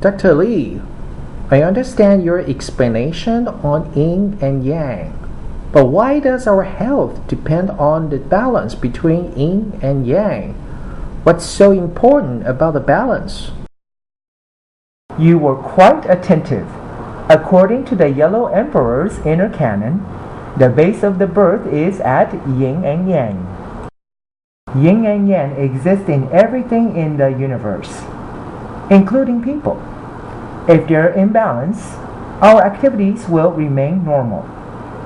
Dr. Lee, I understand your explanation on yin and yang, but why does our health depend on the balance between yin and yang? What's so important about the balance? You were quite attentive. According to the Yellow Emperor's inner canon, the base of the birth is at yin and yang. Yin and yang exist in everything in the universe, including people. If they're in balance, our activities will remain normal.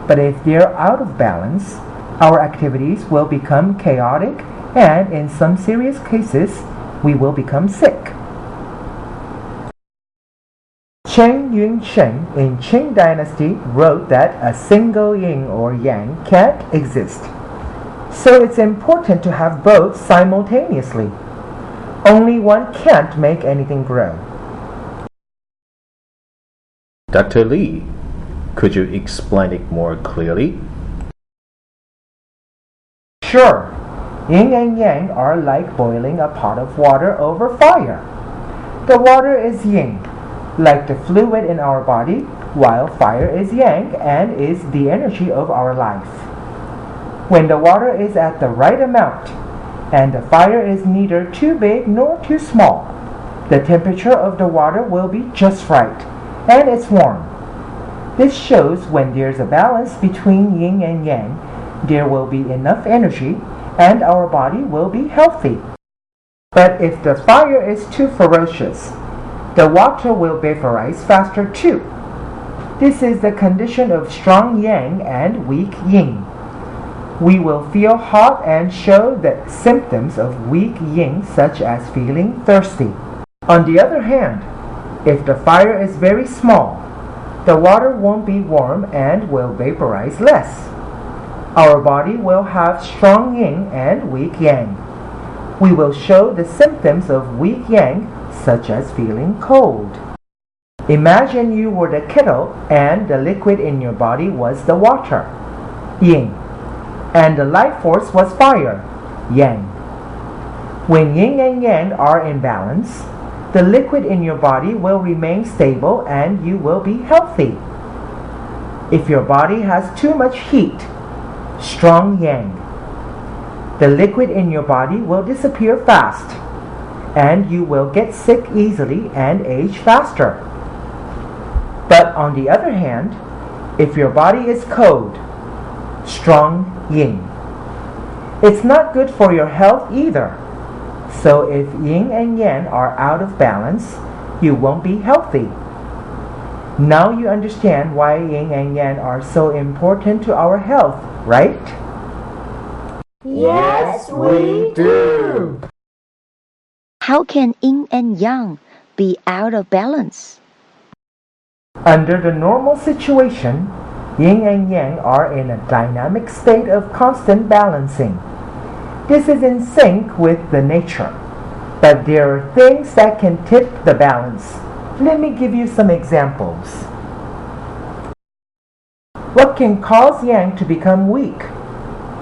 But if they're out of balance, our activities will become chaotic, and in some serious cases, we will become sick. Chen Yun-sheng in Qing Dynasty wrote that a single yin or yang can't exist. So it's important to have both simultaneously. Only one can't make anything grow. Dr. Lee, could you explain it more clearly? Sure. Yin and yang are like boiling a pot of water over fire. The water is yin, like the fluid in our body, while fire is yang and is the energy of our life. When the water is at the right amount, and the fire is neither too big nor too small, the temperature of the water will be just right, and it's warm. This shows when there's a balance between yin and yang, there will be enough energy, and our body will be healthy. But if the fire is too ferocious, the water will vaporize faster too. This is the condition of strong yang and weak yin. We will feel hot and show the symptoms of weak yin, such as feeling thirsty. On the other hand, if the fire is very small, the water won't be warm and will vaporize less. Our body will have strong yin and weak yang. We will show the symptoms of weak yang, such as feeling cold. Imagine you were the kettle and the liquid in your body was the water, yin, and the life force was fire, yang. When yin and yang are in balance, the liquid in your body will remain stable and you will be healthy. If your body has too much heat, strong yang, the liquid in your body will disappear fast, and you will get sick easily and age faster. But on the other hand, if your body is cold, strong yin, it's not good for your health either. So if yin and yang are out of balance, you won't be healthy. Now you understand why yin and yang are so important to our health, right? Yes, we do. How can yin and yang be out of balance? Under the normal situation, yin and yang are in a dynamic state of constant balancing. This is in sync with the nature. But there are things that can tip the balance. Let me give you some examples. What can cause yang to become weak?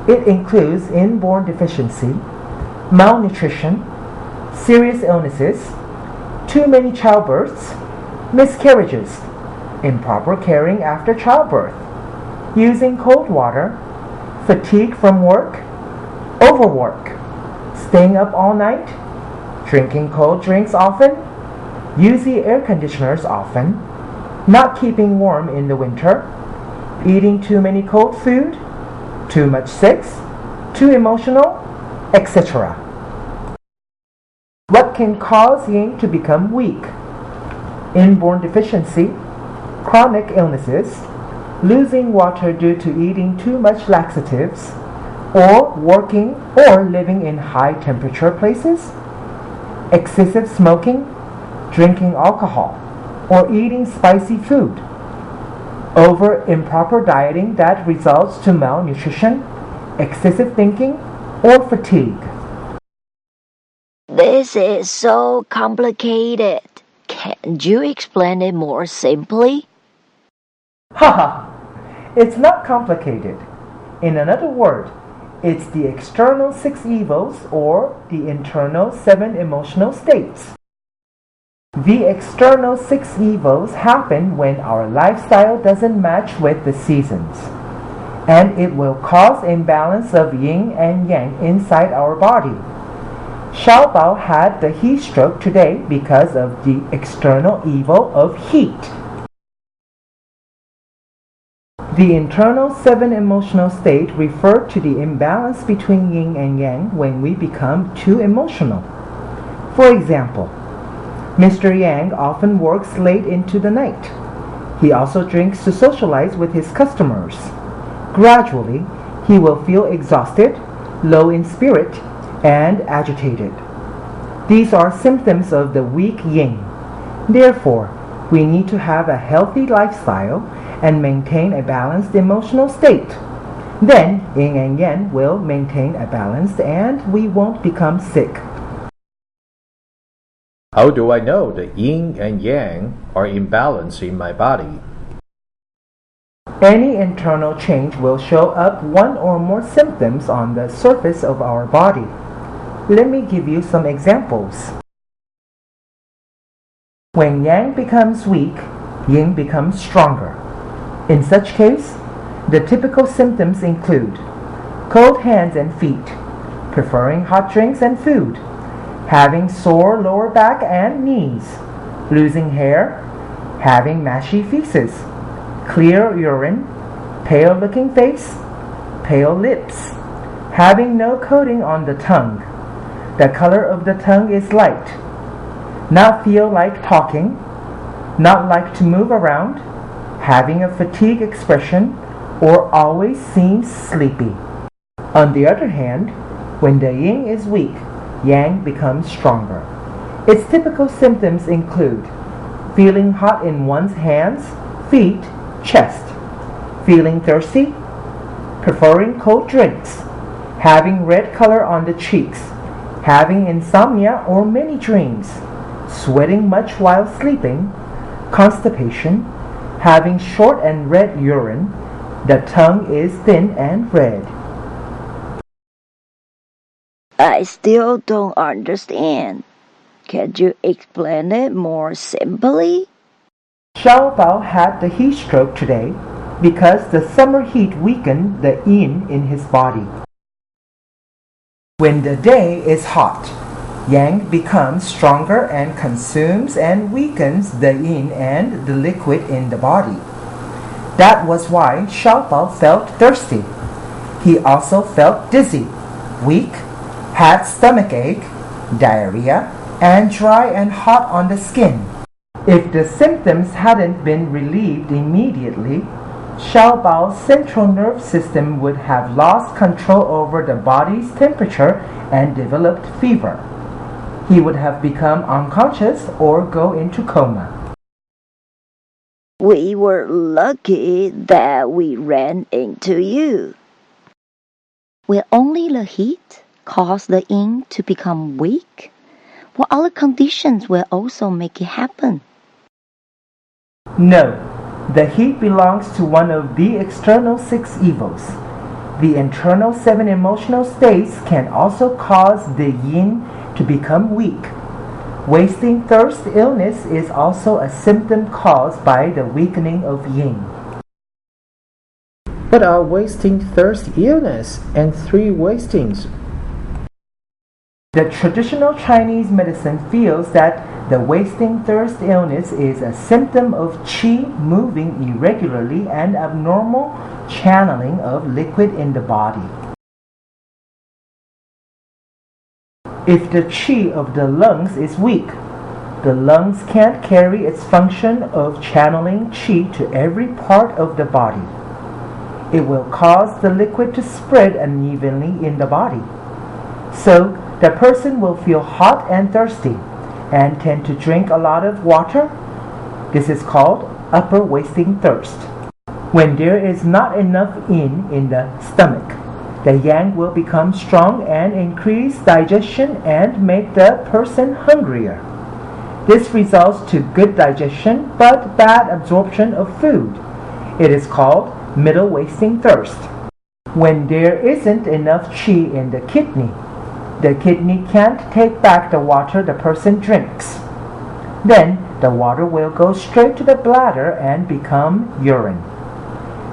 It includes inborn deficiency, malnutrition, serious illnesses, too many childbirths, miscarriages, improper caring after childbirth, using cold water, fatigue from work, overwork, staying up all night, drinking cold drinks often, using air conditioners often, not keeping warm in the winter, eating too many cold food, too much sex, too emotional, etc. What can cause yin to become weak? Inborn deficiency, chronic illnesses, losing water due to eating too much laxatives, or working or living in high temperature places, excessive smoking, drinking alcohol, or eating spicy food, over improper dieting that results to malnutrition, excessive thinking, or fatigue. This is so complicated. Can you explain it more simply? Haha, it's not complicated. In another word, it's the external 6 evils or the internal 7 emotional states. The external six evils happen when our lifestyle doesn't match with the seasons, and it will cause imbalance of yin and yang inside our body. Xiaobao had the heat stroke today because of the external evil of heat. The internal seven emotional state refer to the imbalance between yin and yang when we become too emotional. For example, Mr. Yang often works late into the night. He also drinks to socialize with his customers. Gradually, he will feel exhausted, low in spirit, and agitated. These are symptoms of the weak yin. Therefore, we need to have a healthy lifestyle and maintain a balanced emotional state. Then, yin and yang will maintain a balance and we won't become sick. How do I know the yin and yang are in balance in my body? Any internal change will show up one or more symptoms on the surface of our body. Let me give you some examples. When yang becomes weak, yin becomes stronger. In such case, the typical symptoms include cold hands and feet, preferring hot drinks and food, having sore lower back and knees, losing hair, having mashy feces, clear urine, pale looking face, pale lips, having no coating on the tongue, the color of the tongue is light, not feel like talking, not like to move around, having a fatigue expression, or always seems sleepy. On the other hand, when the yin is weak, yang becomes stronger. Its typical symptoms include feeling hot in one's hands, feet, chest, feeling thirsty, preferring cold drinks, having red color on the cheeks, having insomnia or many dreams, sweating much while sleeping, constipation, having short and red urine, the tongue is thin and red. I still don't understand. Can you explain it more simply? Xiaobao had the heat stroke today because the summer heat weakened the yin in his body. When the day is hot, yang becomes stronger and consumes and weakens the yin and the liquid in the body. That was why Xiaobao felt thirsty. He also felt dizzy, weak, had stomach ache, diarrhea, and dry and hot on the skin. If the symptoms hadn't been relieved immediately, Xiaobao's central nerve system would have lost control over the body's temperature and developed fever. He would have become unconscious or go into coma. We were lucky that we ran into you. Will only the heat cause the yin to become weak? What other conditions will also make it happen? No, the heat belongs to one of the external six evils. The internal seven emotional states can also cause the yin to become weak. Wasting thirst illness is also a symptom caused by the weakening of yin. What are wasting thirst illness and three wastings? The traditional Chinese medicine feels that the wasting thirst illness is a symptom of qi moving irregularly and abnormal channeling of liquid in the body. If the qi of the lungs is weak, the lungs can't carry its function of channeling qi to every part of the body. It will cause the liquid to spread unevenly in the body. So, the person will feel hot and thirsty and tend to drink a lot of water. This is called upper wasting thirst. When there is not enough yin in the stomach, the yang will become strong and increase digestion and make the person hungrier. This results to good digestion but bad absorption of food. It is called middle wasting thirst. When there isn't enough qi in the kidney can't take back the water the person drinks. Then the water will go straight to the bladder and become urine.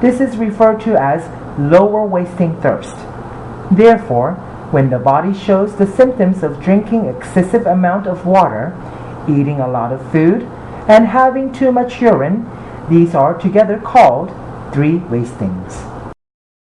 This is referred to as lower wasting thirst. Therefore, when the body shows the symptoms of drinking excessive amount of water, eating a lot of food, and having too much urine, these are together called three wastings.